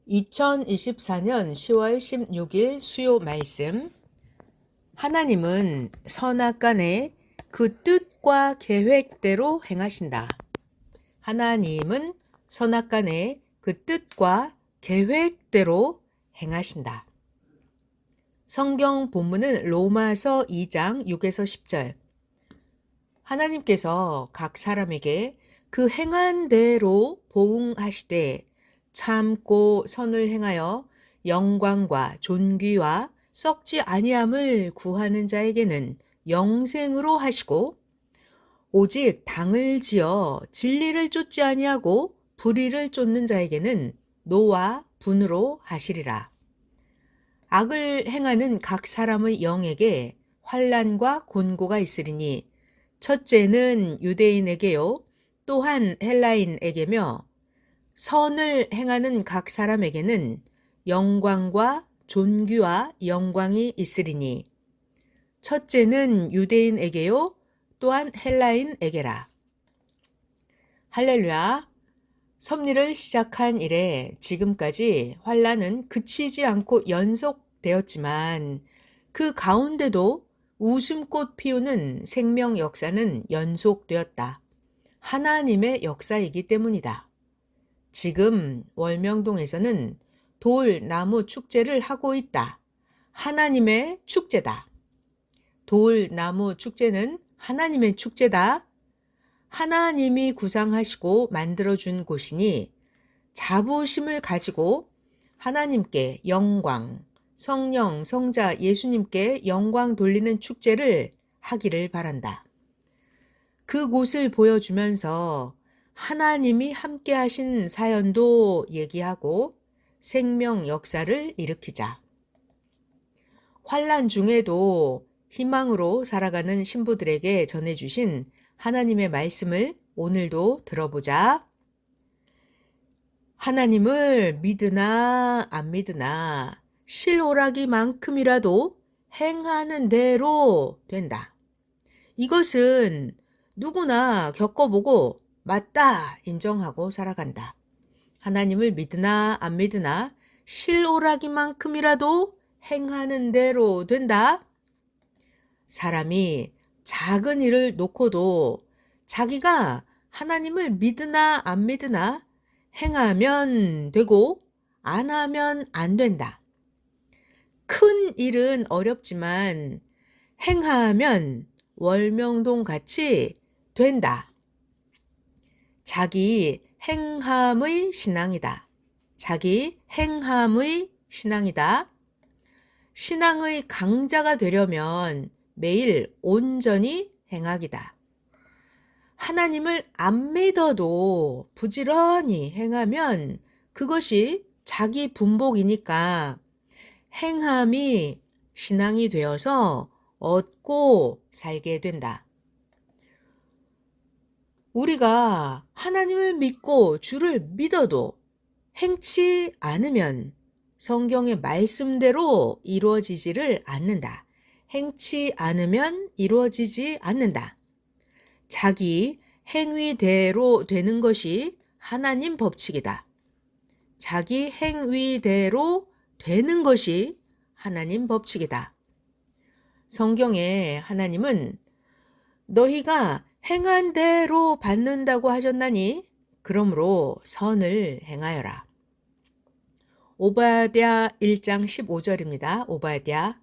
2024년 10월 16일 수요 말씀. 하나님은 선악간에 그 뜻과 계획대로 행하신다. 하나님은 선악간에 그 뜻과 계획대로 행하신다. 성경 본문은 로마서 2장 6에서 10절. 하나님께서 각 사람에게 그 행한 대로 보응하시되 참고 선을 행하여 영광과 존귀와 썩지 아니함을 구하는 자에게는 영생으로 하시고, 오직 당을 지어 진리를 쫓지 아니하고 불의를 쫓는 자에게는 노와 분으로 하시리라. 악을 행하는 각 사람의 영에게 환난과 곤고가 있으리니, 첫째는 유대인에게요 또한 헬라인에게며, 선을 행하는 각 사람에게는 영광과 존귀와 영광이 있으리니, 첫째는 유대인에게요 또한 헬라인에게라. 할렐루야. 섭리를 시작한 이래 지금까지 환난은 그치지 않고 연속되었지만, 그 가운데도 웃음꽃 피우는 생명 역사는 연속되었다. 하나님의 역사이기 때문이다. 지금 월명동에서는 돌나무 축제를 하고 있다. 하나님의 축제다. 돌나무 축제는 하나님의 축제다. 하나님이 구상하시고 만들어준 곳이니 자부심을 가지고 하나님께 영광, 성령, 성자, 예수님께 영광 돌리는 축제를 하기를 바란다. 그곳을 보여주면서 하나님이 함께 하신 사연도 얘기하고 생명 역사를 일으키자. 환난 중에도 희망으로 살아가는 신부들에게 전해주신 하나님의 말씀을 오늘도 들어보자. 하나님을 믿으나 안 믿으나 실오라기만큼이라도 행하는 대로 된다. 이것은 누구나 겪어보고 맞다 인정하고 살아간다. 하나님을 믿으나 안 믿으나 실오라기만큼이라도 행하는 대로 된다. 사람이 작은 일을 놓고도 자기가 하나님을 믿으나 안 믿으나 행하면 되고 안 하면 안 된다. 큰 일은 어렵지만 행하면 월명동 같이 된다. 자기 행함의 신앙이다. 자기 행함의 신앙이다. 신앙의 강자가 되려면 매일 온전히 행하기다. 하나님을 안 믿어도 부지런히 행하면 그것이 자기 분복이니까 행함이 신앙이 되어서 얻고 살게 된다. 우리가 하나님을 믿고 주를 믿어도 행치 않으면 성경의 말씀대로 이루어지지를 않는다. 행치 않으면 이루어지지 않는다. 자기 행위대로 되는 것이 하나님 법칙이다. 자기 행위대로 되는 것이 하나님 법칙이다. 성경에 하나님은 너희가 행한 대로 받는다고 하셨나니 그러므로 선을 행하여라. 오바댜 1장 15절입니다. 오바댜.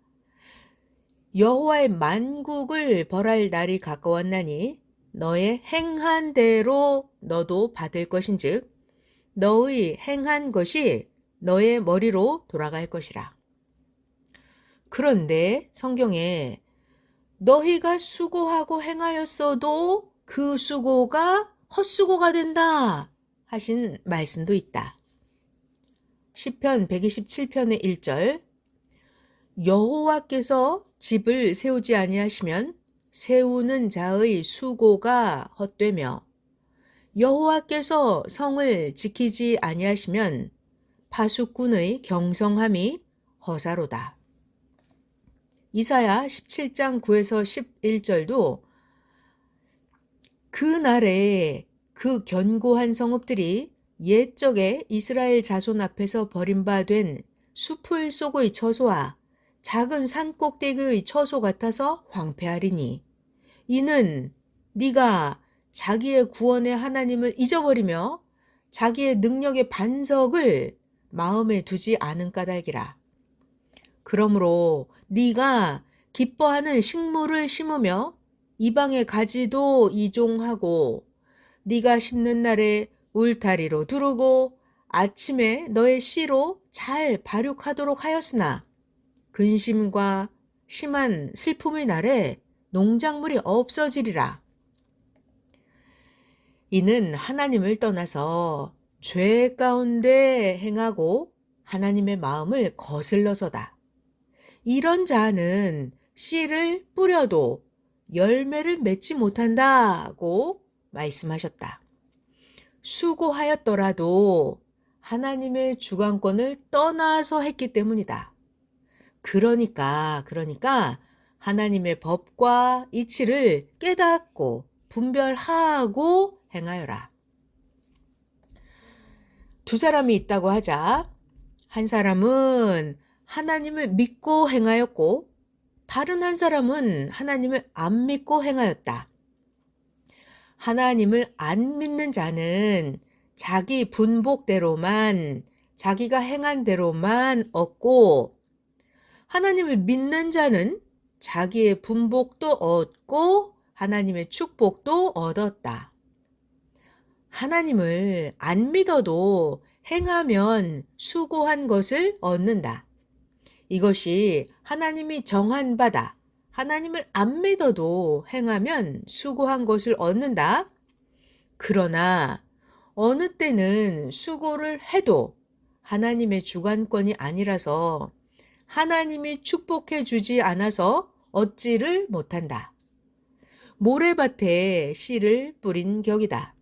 여호와의 만국을 벌할 날이 가까웠나니 너의 행한 대로 너도 받을 것인즉 너의 행한 것이 너의 머리로 돌아갈 것이라. 그런데 성경에 너희가 수고하고 행하였어도 그 수고가 헛수고가 된다 하신 말씀도 있다. 시편 127편의 1절. 여호와께서 집을 세우지 아니하시면 세우는 자의 수고가 헛되며, 여호와께서 성을 지키지 아니하시면 파수꾼의 경성함이 허사로다. 이사야 17장 9에서 11절도 그 날에 그 견고한 성읍들이 옛적에 이스라엘 자손 앞에서 버림받은 숲을 쏘고의 처소와 작은 산 꼭대기의 처소 같아서 황폐하리니 이는 네가 자기의 구원의 하나님을 잊어버리며 자기의 능력의 반석을 마음에 두지 않은 까닭이라. 그러므로 네가 기뻐하는 식물을 심으며 이방의 가지도 이종하고 네가 심는 날에 울타리로 두르고 아침에 너의 씨로 잘 발육하도록 하였으나 근심과 심한 슬픔의 날에 농작물이 없어지리라. 이는 하나님을 떠나서 죄 가운데 행하고 하나님의 마음을 거슬러서다. 이런 자는 씨를 뿌려도 열매를 맺지 못한다고 말씀하셨다. 수고하였더라도 하나님의 주관권을 떠나서 했기 때문이다. 그러니까 하나님의 법과 이치를 깨닫고 분별하고 행하여라. 두 사람이 있다고 하자. 한 사람은 하나님을 믿고 행하였고 다른 한 사람은 하나님을 안 믿고 행하였다. 하나님을 안 믿는 자는 자기 분복대로만 자기가 행한 대로만 얻고 하나님을 믿는 자는 자기의 분복도 얻고 하나님의 축복도 얻었다. 하나님을 안 믿어도 행하면 수고한 것을 얻는다. 이것이 하나님이 정한 바다. 하나님을 안 믿어도 행하면 수고한 것을 얻는다. 그러나 어느 때는 수고를 해도 하나님의 주관권이 아니라서 하나님이 축복해 주지 않아서 얻지를 못한다. 모래밭에 씨를 뿌린 격이다.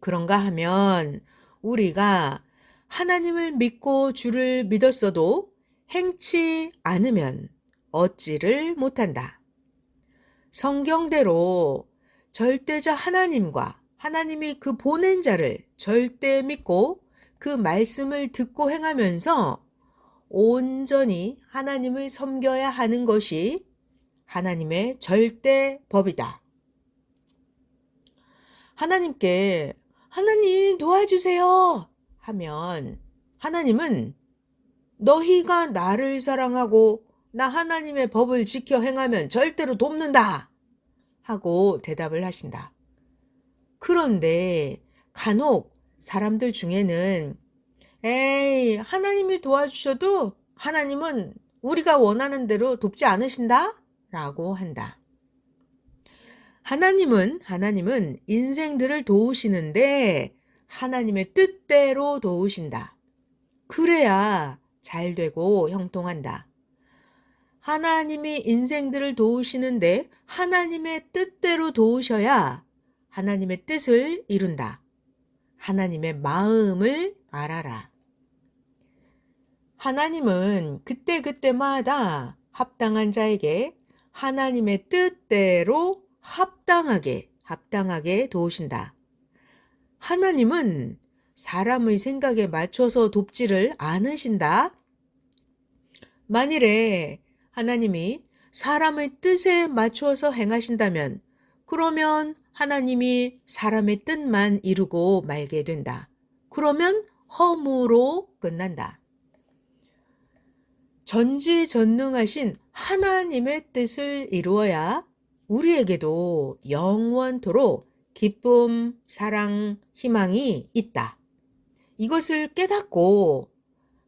그런가 하면 우리가 하나님을 믿고 주를 믿었어도 행치 않으면 얻지를 못한다. 성경대로 절대자 하나님과 하나님이 그 보낸 자를 절대 믿고 그 말씀을 듣고 행하면서 온전히 하나님을 섬겨야 하는 것이 하나님의 절대 법이다. 하나님께 하나님 도와주세요 하면 하나님은 너희가 나를 사랑하고 나 하나님의 법을 지켜 행하면 절대로 돕는다 하고 대답을 하신다. 그런데 간혹 사람들 중에는 에이, 하나님이 도와주셔도 하나님은 우리가 원하는 대로 돕지 않으신다 라고 한다. 하나님은 인생들을 도우시는데 하나님의 뜻대로 도우신다. 그래야 잘 되고 형통한다. 하나님이 인생들을 도우시는데 하나님의 뜻대로 도우셔야 하나님의 뜻을 이룬다. 하나님의 마음을 알아라. 하나님은 그때그때마다 합당한 자에게 하나님의 뜻대로 합당하게 도우신다. 하나님은 사람의 생각에 맞춰서 돕지를 않으신다. 만일에 하나님이 사람의 뜻에 맞춰서 행하신다면 그러면 하나님이 사람의 뜻만 이루고 말게 된다. 그러면 허무로 끝난다. 전지전능하신 하나님의 뜻을 이루어야 우리에게도 영원토록 기쁨, 사랑, 희망이 있다. 이것을 깨닫고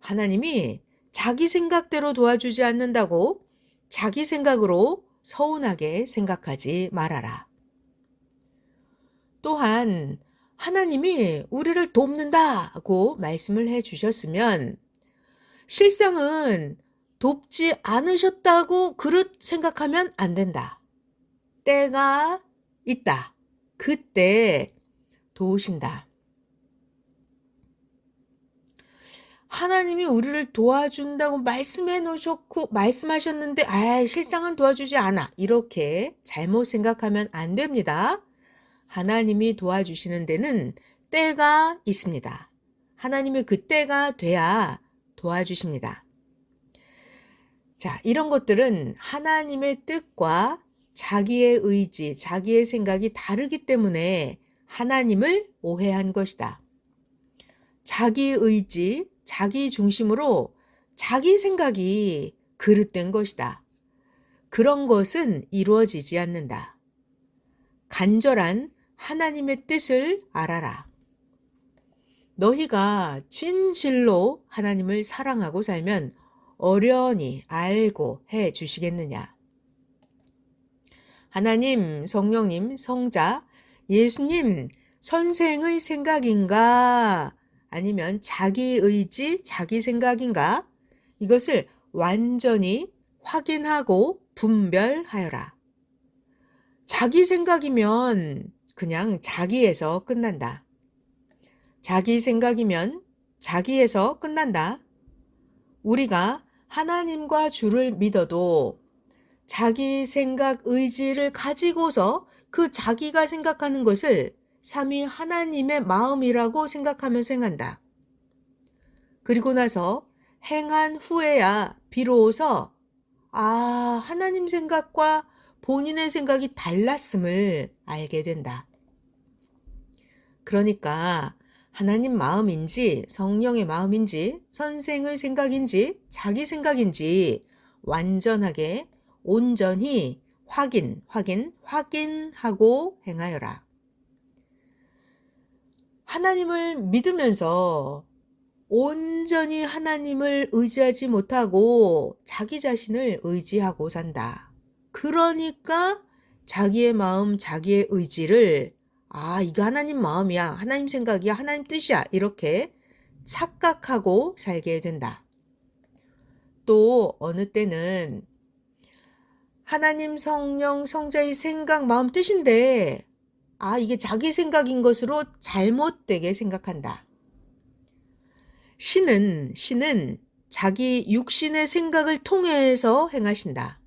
하나님이 자기 생각대로 도와주지 않는다고 자기 생각으로 서운하게 생각하지 말아라. 또한 하나님이 우리를 돕는다고 말씀을 해 주셨으면 실상은 돕지 않으셨다고 그릇 생각하면 안 된다. 때가 있다. 그때 도우신다. 하나님이 우리를 도와준다고 말씀해 놓으셨고 말씀하셨는데 실상은 도와주지 않아. 이렇게 잘못 생각하면 안 됩니다. 하나님이 도와주시는 데는 때가 있습니다. 하나님의 그 때가 돼야 도와주십니다. 자, 이런 것들은 하나님의 뜻과 자기의 의지, 자기의 생각이 다르기 때문에 하나님을 오해한 것이다. 자기 의지, 자기 중심으로 자기 생각이 그릇된 것이다. 그런 것은 이루어지지 않는다. 간절한 하나님의 뜻을 알아라. 너희가 진실로 하나님을 사랑하고 살면 어련히 알고 해 주시겠느냐. 하나님, 성령님, 성자, 예수님, 선생의 생각인가? 아니면 자기 의지, 자기 생각인가? 이것을 완전히 확인하고 분별하여라. 자기 생각이면 그냥 자기에서 끝난다. 자기 생각이면 자기에서 끝난다. 우리가 하나님과 주를 믿어도 자기 생각, 의지를 가지고서 그 자기가 생각하는 것을 삼위 하나님의 마음이라고 생각하면서 행한다. 그리고 나서 행한 후에야 비로소 하나님 생각과 본인의 생각이 달랐음을 알게 된다. 그러니까 하나님 마음인지 성령의 마음인지 선생의 생각인지 자기 생각인지 완전하게 온전히 확인하고 행하여라. 하나님을 믿으면서 온전히 하나님을 의지하지 못하고 자기 자신을 의지하고 산다. 그러니까 자기의 마음, 자기의 의지를 이거 하나님 마음이야, 하나님 생각이야, 하나님 뜻이야 이렇게 착각하고 살게 된다. 또 어느 때는 하나님, 성령, 성자의 생각, 마음, 뜻인데 이게 자기 생각인 것으로 잘못되게 생각한다. 신은 자기 육신의 생각을 통해서 행하신다.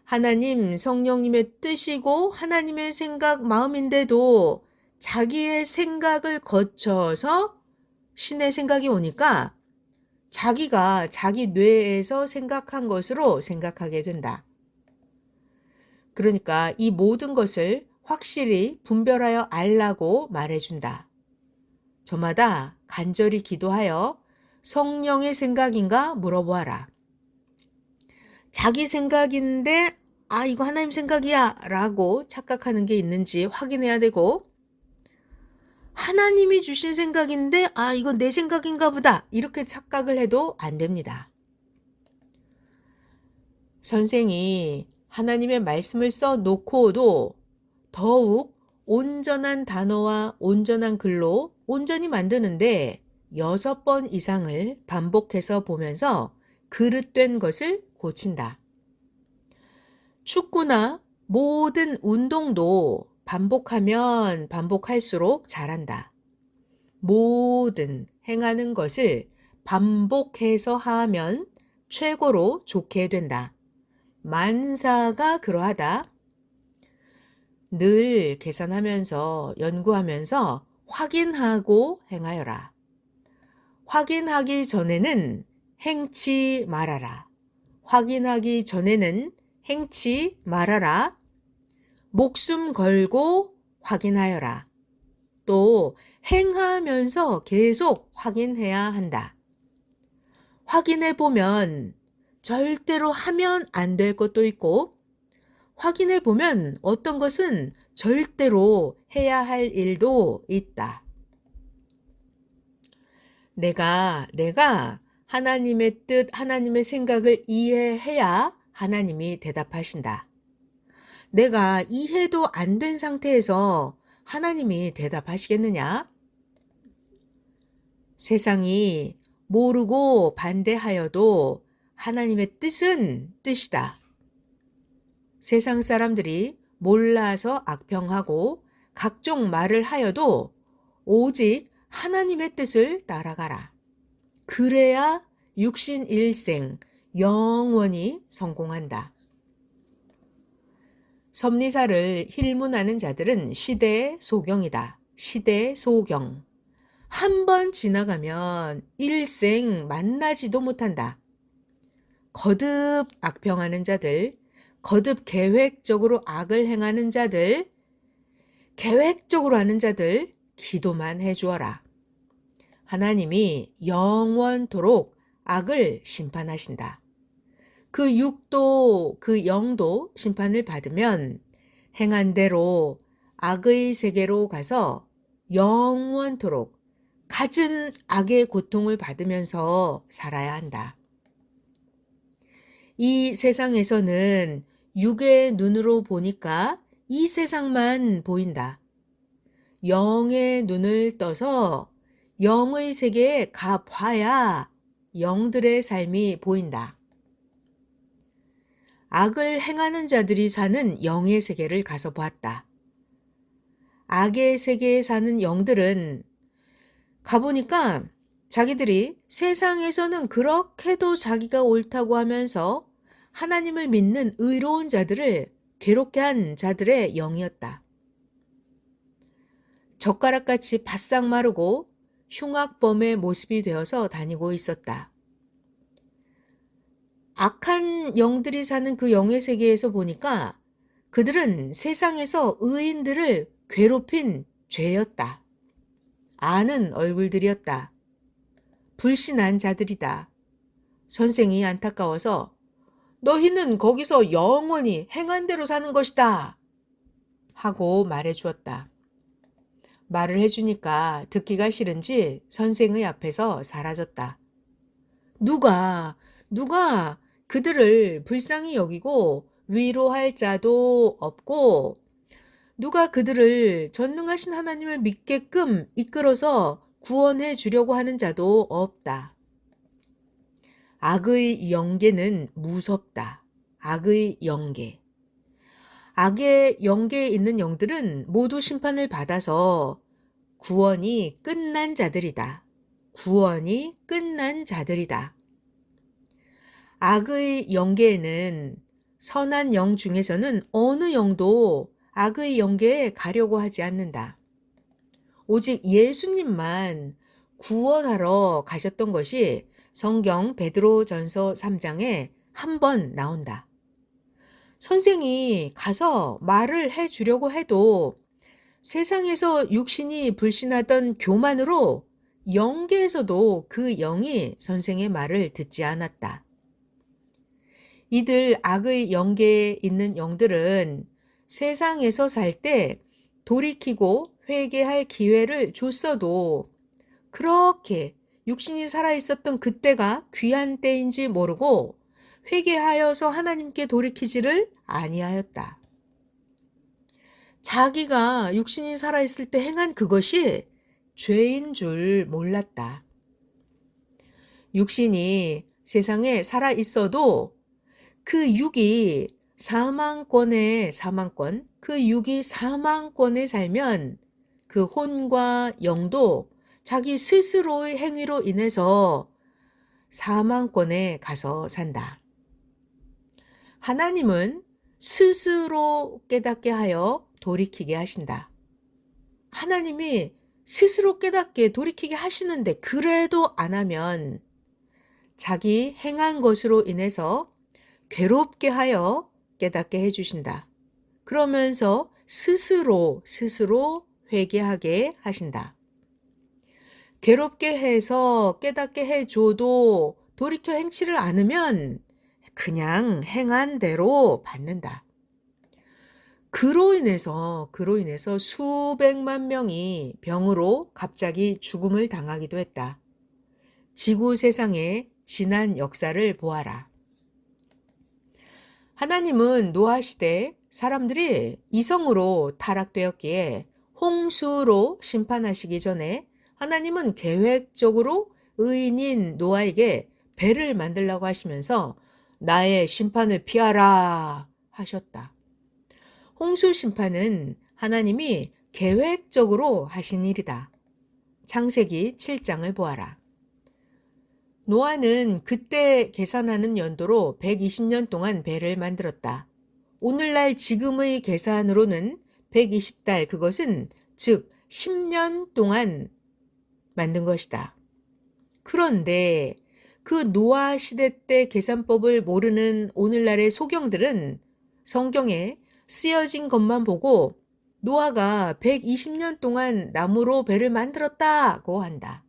하나님, 성령님의 뜻이고 하나님의 생각, 마음인데도 자기의 생각을 거쳐서 신의 생각이 오니까 자기가 자기 뇌에서 생각한 것으로 생각하게 된다. 그러니까 이 모든 것을 확실히 분별하여 알라고 말해준다. 저마다 간절히 기도하여 성령의 생각인가 물어보아라. 자기 생각인데 이거 하나님 생각이야 라고 착각하는 게 있는지 확인해야 되고, 하나님이 주신 생각인데 이건 내 생각인가 보다 이렇게 착각을 해도 안 됩니다. 선생이 하나님의 말씀을 써놓고도 더욱 온전한 단어와 온전한 글로 온전히 만드는데 6번 이상을 반복해서 보면서 그릇된 것을 고친다. 축구나 모든 운동도 반복하면 반복할수록 잘한다. 모든 행하는 것을 반복해서 하면 최고로 좋게 된다. 만사가 그러하다. 늘 계산하면서 연구하면서 확인하고 행하여라. 확인하기 전에는 행치 말아라. 확인하기 전에는 행치 말아라. 목숨 걸고 확인하여라. 또 행하면서 계속 확인해야 한다. 확인해 보면 절대로 하면 안 될 것도 있고, 확인해 보면 어떤 것은 절대로 해야 할 일도 있다. 내가 하나님의 뜻, 하나님의 생각을 이해해야 하나님이 대답하신다. 내가 이해도 안 된 상태에서 하나님이 대답하시겠느냐? 세상이 모르고 반대하여도 하나님의 뜻은 뜻이다. 세상 사람들이 몰라서 악평하고 각종 말을 하여도 오직 하나님의 뜻을 따라가라. 그래야 육신 일생 영원히 성공한다. 섭리사를 힐문하는 자들은 시대의 소경이다. 시대 소경. 한 번 지나가면 일생 만나지도 못한다. 거듭 악평하는 자들, 거듭 계획적으로 악을 행하는 자들, 계획적으로 하는 자들 기도만 해주어라. 하나님이 영원토록 악을 심판하신다. 그 육도 그 영도 심판을 받으면 행한 대로 악의 세계로 가서 영원토록 갖은 악의 고통을 받으면서 살아야 한다. 이 세상에서는 육의 눈으로 보니까 이 세상만 보인다. 영의 눈을 떠서 영의 세계에 가봐야 영들의 삶이 보인다. 악을 행하는 자들이 사는 영의 세계를 가서 보았다. 악의 세계에 사는 영들은 가보니까 자기들이 세상에서는 그렇게도 자기가 옳다고 하면서 하나님을 믿는 의로운 자들을 괴롭게 한 자들의 영이었다. 젓가락같이 바싹 마르고 흉악범의 모습이 되어서 다니고 있었다. 악한 영들이 사는 그 영의 세계에서 보니까 그들은 세상에서 의인들을 괴롭힌 죄였다. 아는 얼굴들이었다. 불신한 자들이다. 선생이 안타까워서 너희는 거기서 영원히 행한 대로 사는 것이다 하고 말해 주었다. 말을 해주니까 듣기가 싫은지 선생의 앞에서 사라졌다. 누가 그들을 불쌍히 여기고 위로할 자도 없고 누가 그들을 전능하신 하나님을 믿게끔 이끌어서 구원해 주려고 하는 자도 없다. 악의 영계는 무섭다. 악의 영계. 악의 영계에 있는 영들은 모두 심판을 받아서 구원이 끝난 자들이다. 구원이 끝난 자들이다. 악의 영계에는 선한 영 중에서는 어느 영도 악의 영계에 가려고 하지 않는다. 오직 예수님만 구원하러 가셨던 것이 성경 베드로전서 3장에 한 번 나온다. 선생이 가서 말을 해주려고 해도 세상에서 육신이 불신하던 교만으로 영계에서도 그 영이 선생의 말을 듣지 않았다. 이들 악의 영계에 있는 영들은 세상에서 살 때 돌이키고 회개할 기회를 줬어도 그렇게 육신이 살아있었던 그때가 귀한 때인지 모르고 회개하여서 하나님께 돌이키지를 아니하였다. 자기가 육신이 살아있을 때 행한 그것이 죄인 줄 몰랐다. 육신이 세상에 살아있어도 그 육이 사망권, 그 육이 사망권에 살면 그 혼과 영도 자기 스스로의 행위로 인해서 사망권에 가서 산다. 하나님은 스스로 깨닫게 하여 돌이키게 하신다. 하나님이 스스로 깨닫게 돌이키게 하시는데 그래도 안 하면 자기 행한 것으로 인해서 괴롭게 하여 깨닫게 해주신다. 그러면서 스스로 회개하게 하신다. 괴롭게 해서 깨닫게 해줘도 돌이켜 행치를 않으면 그냥 행한 대로 받는다. 그로 인해서 수백만 명이 병으로 갑자기 죽음을 당하기도 했다. 지구 세상의 지난 역사를 보아라. 하나님은 노아 시대 사람들이 이성으로 타락되었기에 홍수로 심판하시기 전에 하나님은 계획적으로 의인인 노아에게 배를 만들라고 하시면서 나의 심판을 피하라 하셨다. 홍수 심판은 하나님이 계획적으로 하신 일이다. 창세기 7장을 보아라. 노아는 그때 계산하는 연도로 120년 동안 배를 만들었다. 오늘날 지금의 계산으로는 120달, 그것은 즉 10년 동안 만든 것이다. 그런데 그 노아 시대 때 계산법을 모르는 오늘날의 소경들은 성경에 쓰여진 것만 보고 노아가 120년 동안 나무로 배를 만들었다고 한다.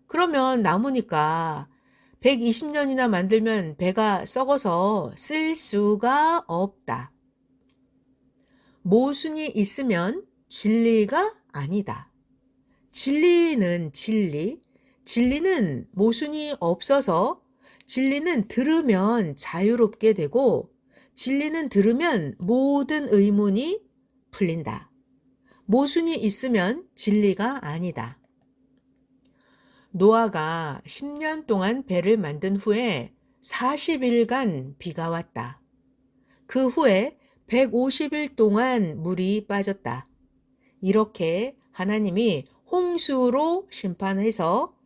그러면 나무니까 120년이나 만들면 배가 썩어서 쓸 수가 없다. 모순이 있으면 진리가 아니다. 진리는 진리는 모순이 없어서 진리는 들으면 자유롭게 되고 진리는 들으면 모든 의문이 풀린다. 모순이 있으면 진리가 아니다. 노아가 10년 동안 배를 만든 후에 40일간 비가 왔다. 그 후에 150일 동안 물이 빠졌다. 이렇게 하나님이 홍수로 심판해서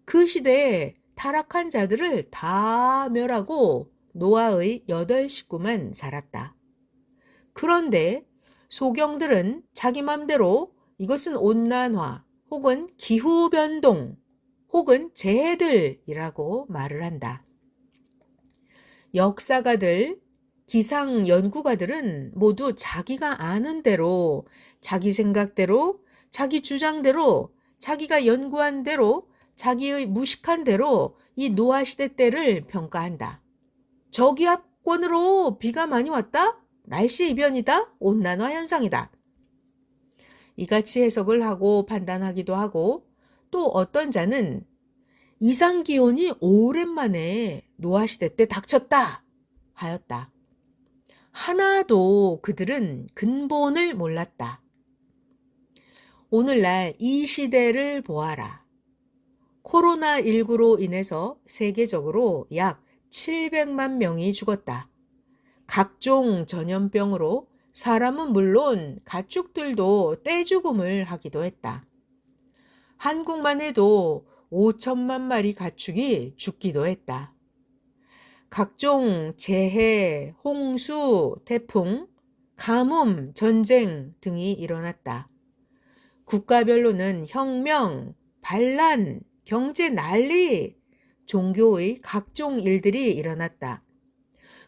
그 시대에 타락한 자들을 다 멸하고 노아의 8식구만 살았다. 그런데 소경들은 자기 맘대로 이것은 온난화 혹은 기후변동 혹은 재해들이라고 말을 한다. 역사가들, 기상 연구가들은 모두 자기가 아는 대로, 자기 생각대로, 자기 주장대로, 자기가 연구한 대로, 자기의 무식한 대로 이 노아 시대 때를 평가한다. 저기압권으로 비가 많이 왔다? 날씨 이변이다? 온난화 현상이다. 이같이 해석을 하고 판단하기도 하고 또 어떤 자는 이상기온이 오랜만에 노아 시대 때 닥쳤다 하였다. 하나도 그들은 근본을 몰랐다. 오늘날 이 시대를 보아라. 코로나19로 인해서 세계적으로 약 700만 명이 죽었다. 각종 전염병으로 사람은 물론 가축들도 떼죽음을 하기도 했다. 한국만 해도 5천만 마리 가축이 죽기도 했다. 각종 재해, 홍수, 태풍, 가뭄, 전쟁 등이 일어났다. 국가별로는 혁명, 반란, 경제 난리, 종교의 각종 일들이 일어났다.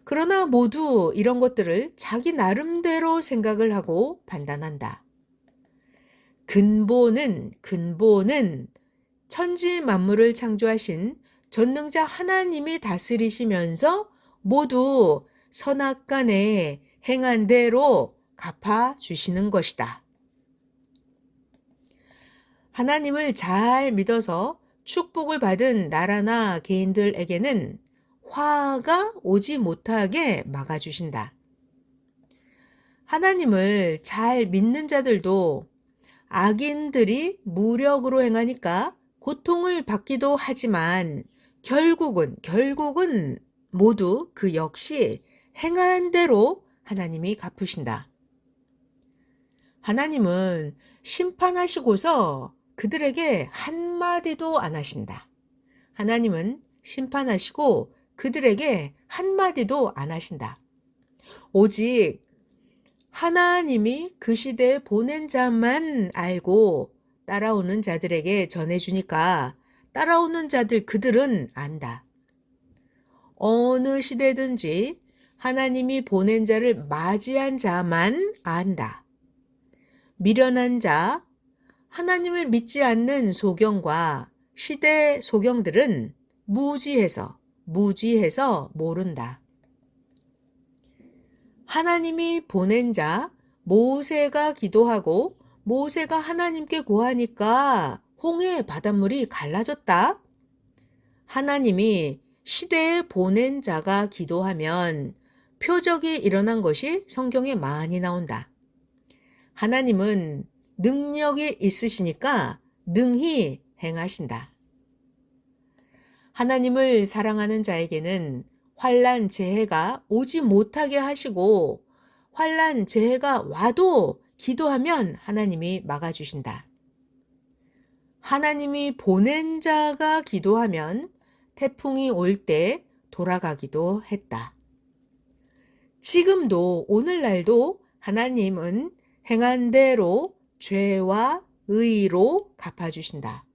그러나 모두 이런 것들을 자기 나름대로 생각을 하고 판단한다. 근본은 천지 만물을 창조하신 전능자 하나님이 다스리시면서 모두 선악간에 행한 대로 갚아주시는 것이다. 하나님을 잘 믿어서 축복을 받은 나라나 개인들에게는 화가 오지 못하게 막아주신다. 하나님을 잘 믿는 자들도 악인들이 무력으로 행하니까 고통을 받기도 하지만 결국은 모두 그 역시 행한 대로 하나님이 갚으신다. 하나님은 심판하시고서 그들에게 한마디도 안 하신다. 하나님은 심판하시고 그들에게 한마디도 안 하신다. 오직 하나님이 그 시대에 보낸 자만 알고 따라오는 자들에게 전해주니까 따라오는 자들 그들은 안다. 어느 시대든지 하나님이 보낸 자를 맞이한 자만 안다. 미련한 자, 하나님을 믿지 않는 소경과 시대 소경들은 무지해서 모른다. 하나님이 보낸 자 모세가 기도하고 모세가 하나님께 고하니까 홍해 바닷물이 갈라졌다. 하나님이 시대에 보낸 자가 기도하면 표적이 일어난 것이 성경에 많이 나온다. 하나님은 능력이 있으시니까 능히 행하신다. 하나님을 사랑하는 자에게는 환난 재해가 오지 못하게 하시고 환난 재해가 와도 기도하면 하나님이 막아주신다. 하나님이 보낸 자가 기도하면 태풍이 올 때 돌아가기도 했다. 지금도 오늘날도 하나님은 행한 대로 죄와 의로 갚아주신다.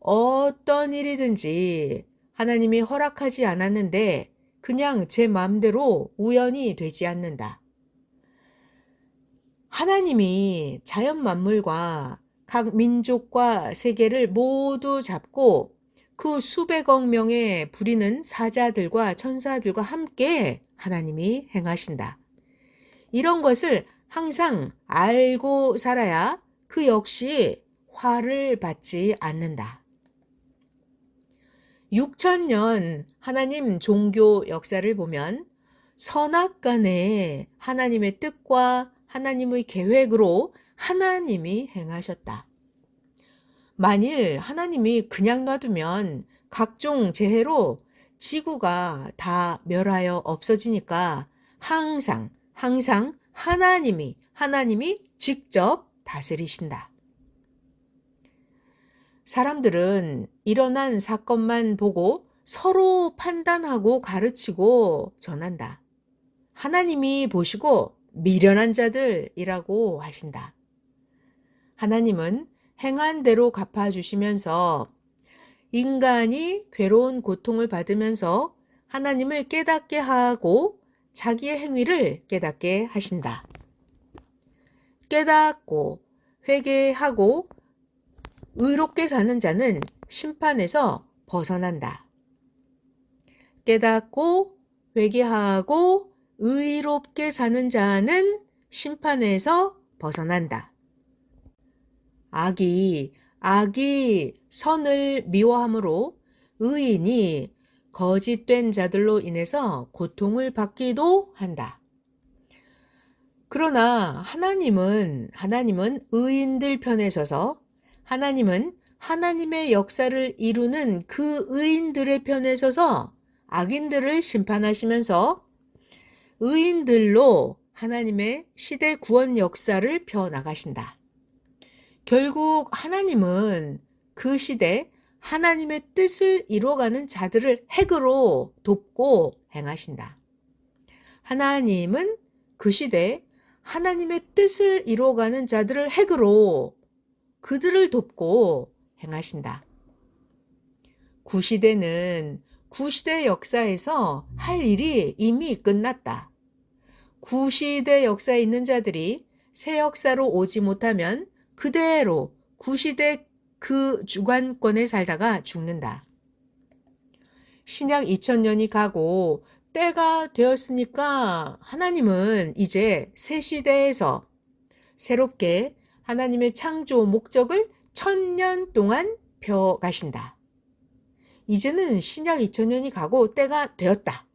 어떤 일이든지 하나님이 허락하지 않았는데 그냥 제 마음대로 우연히 되지 않는다. 하나님이 자연 만물과 각 민족과 세계를 모두 잡고 그 수백억 명의 부리는 사자들과 천사들과 함께 하나님이 행하신다. 이런 것을 항상 알고 살아야 그 역시 화를 받지 않는다. 6,000년 하나님 종교 역사를 보면 선악간에 하나님의 뜻과 하나님의 계획으로 하나님이 행하셨다. 만일 하나님이 그냥 놔두면 각종 재해로 지구가 다 멸하여 없어지니까 항상 하나님이 직접 다스리신다. 사람들은 일어난 사건만 보고 서로 판단하고 가르치고 전한다. 하나님이 보시고 미련한 자들이라고 하신다. 하나님은 행한 대로 갚아주시면서 인간이 괴로운 고통을 받으면서 하나님을 깨닫게 하고 자기의 행위를 깨닫게 하신다. 깨닫고 회개하고 의롭게 사는 자는 심판에서 벗어난다. 깨닫고 회개하고 의롭게 사는 자는 심판에서 벗어난다. 악이 선을 미워함으로 의인이 거짓된 자들로 인해서 고통을 받기도 한다. 그러나 하나님은 의인들 편에 서서 하나님은 하나님의 역사를 이루는 그 의인들의 편에 서서 악인들을 심판하시면서 의인들로 하나님의 시대 구원 역사를 펴나가신다. 결국 하나님은 그 시대 하나님의 뜻을 이루어가는 자들을 핵으로 돕고 행하신다. 하나님은 그 시대 하나님의 뜻을 이루어가는 자들을 핵으로 그들을 돕고 행하신다. 구시대 역사에서 할 일이 이미 끝났다. 구시대 역사에 있는 자들이 새 역사로 오지 못하면 그대로 구시대 그 주관권에 살다가 죽는다. 신약 2000년이 가고 때가 되었으니까 하나님은 이제 새 시대에서 새롭게 하나님의 창조 목적을 1000년 동안 펴가신다. 이제는 신약 2000년이 가고 때가 되었다.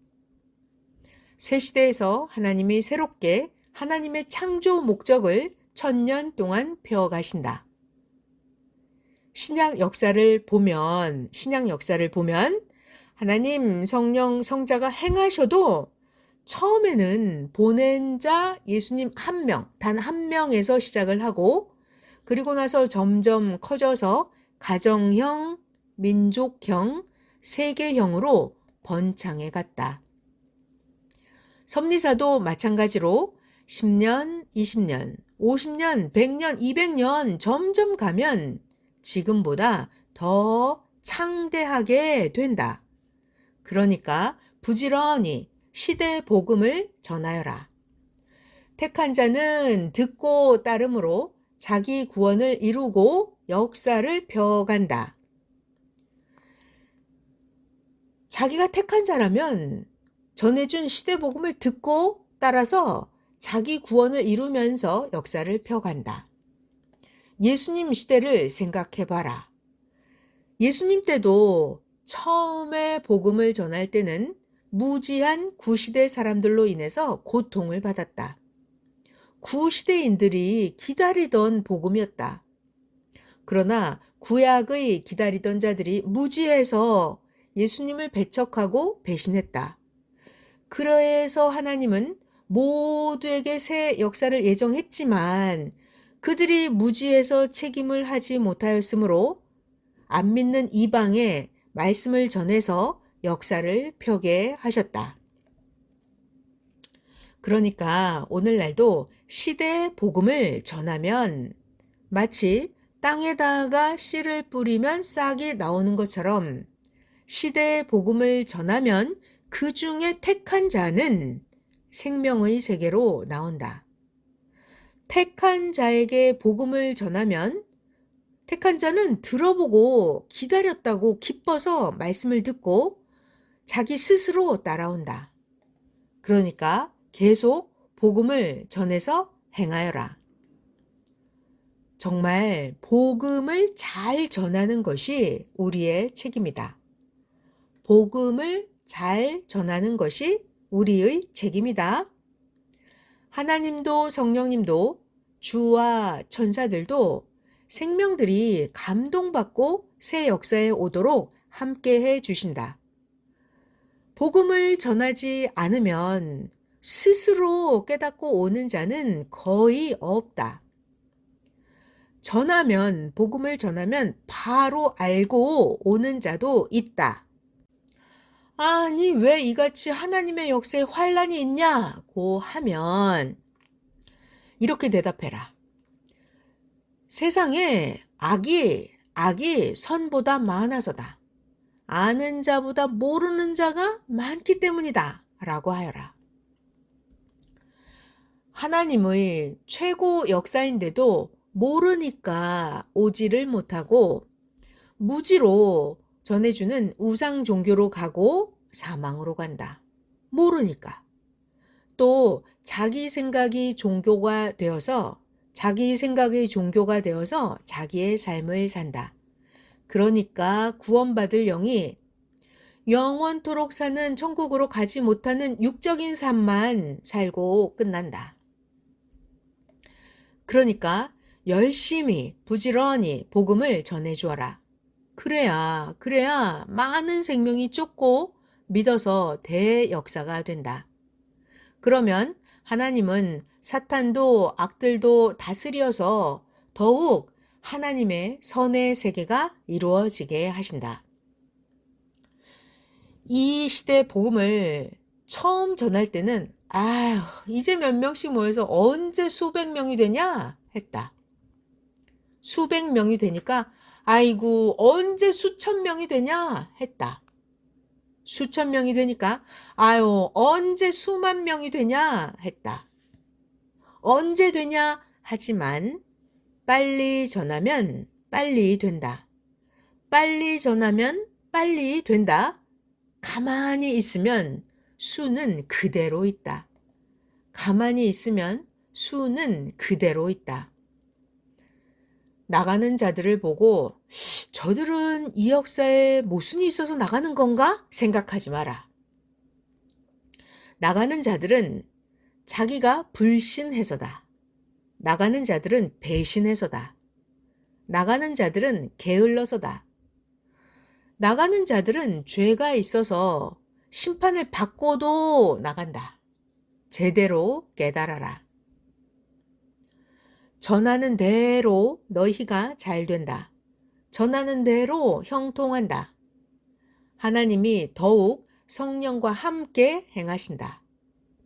새 시대에서 하나님이 새롭게 하나님의 창조 목적을 1000년 동안 펴가신다. 신약 역사를 보면 하나님, 성령, 성자가 행하셔도 처음에는 보낸 자 예수님 단 한 명에서 시작을 하고 그리고 나서 점점 커져서 가정형, 민족형, 세계형으로 번창해 갔다. 섭리사도 마찬가지로 10년, 20년, 50년, 100년, 200년 점점 가면 지금보다 더 창대하게 된다. 그러니까 부지런히 시대 복음을 전하여라. 택한 자는 듣고 따름으로 자기 구원을 이루고 역사를 펴간다. 자기가 택한 자라면 전해준 시대 복음을 듣고 따라서 자기 구원을 이루면서 역사를 펴간다. 예수님 시대를 생각해봐라. 예수님 때도 처음에 복음을 전할 때는 무지한 구시대 사람들로 인해서 고통을 받았다. 구시대인들이 기다리던 복음이었다. 그러나 구약의 기다리던 자들이 무지해서 예수님을 배척하고 배신했다. 그래서 하나님은 모두에게 새 역사를 예정했지만 그들이 무지해서 책임을 하지 못하였으므로 안 믿는 이방에 말씀을 전해서 역사를 펴게 하셨다. 그러니까 오늘날도 시대의 복음을 전하면 마치 땅에다가 씨를 뿌리면 싹이 나오는 것처럼 시대의 복음을 전하면 그 중에 택한 자는 생명의 세계로 나온다. 택한 자에게 복음을 전하면 택한 자는 들어보고 기다렸다고 기뻐서 말씀을 듣고 자기 스스로 따라온다. 그러니까 계속 복음을 전해서 행하여라. 정말 복음을 잘 전하는 것이 우리의 책임이다. 복음을 잘 전하는 것이 우리의 책임이다. 하나님도 성령님도 주와 천사들도 생명들이 감동받고 새 역사에 오도록 함께해 주신다. 복음을 전하지 않으면 스스로 깨닫고 오는 자는 거의 없다. 복음을 전하면 바로 알고 오는 자도 있다. 아니, 왜 이같이 하나님의 역사에 환란이 있냐고 하면 이렇게 대답해라. 세상에 악이 선보다 많아서다. 아는 자보다 모르는 자가 많기 때문이다. 라고 하여라. 하나님의 최고 역사인데도 모르니까 오지를 못하고 무지로 전해주는 우상 종교로 가고 사망으로 간다. 모르니까. 또 자기 생각의 종교가 되어서 자기의 삶을 산다. 그러니까 구원받을 영이 영원토록 사는 천국으로 가지 못하는 육적인 삶만 살고 끝난다. 그러니까 열심히 부지런히 복음을 전해주어라. 그래야 많은 생명이 쫓고 믿어서 대역사가 된다. 그러면 하나님은 사탄도 악들도 다스려서 더욱 하나님의 선의 세계가 이루어지게 하신다. 이 시대 복음을 처음 전할 때는 이제 몇 명씩 모여서 언제 수백 명이 되냐 했다. 수백 명이 되니까 아이고 언제 수천 명이 되냐 했다. 수천 명이 되니까 언제 수만 명이 되냐 했다. 언제 되냐 하지만 빨리 전하면 빨리 된다. 빨리 전하면 빨리 된다. 가만히 있으면 수는 그대로 있다. 가만히 있으면 수는 그대로 있다. 나가는 자들을 보고 저들은 이 역사에 모순이 있어서 나가는 건가? 생각하지 마라. 나가는 자들은 자기가 불신해서다. 나가는 자들은 배신해서다. 나가는 자들은 게을러서다. 나가는 자들은 죄가 있어서 심판을 받고도 나간다. 제대로 깨달아라. 전하는 대로 너희가 잘 된다. 전하는 대로 형통한다. 하나님이 더욱 성령과 함께 행하신다.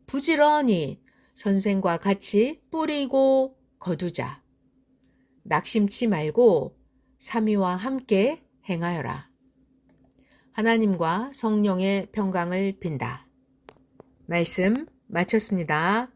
부지런히 선생과 같이 뿌리고 거두자. 낙심치 말고 삼위와 함께 행하여라. 하나님과 성령의 평강을 빈다. 말씀 마쳤습니다.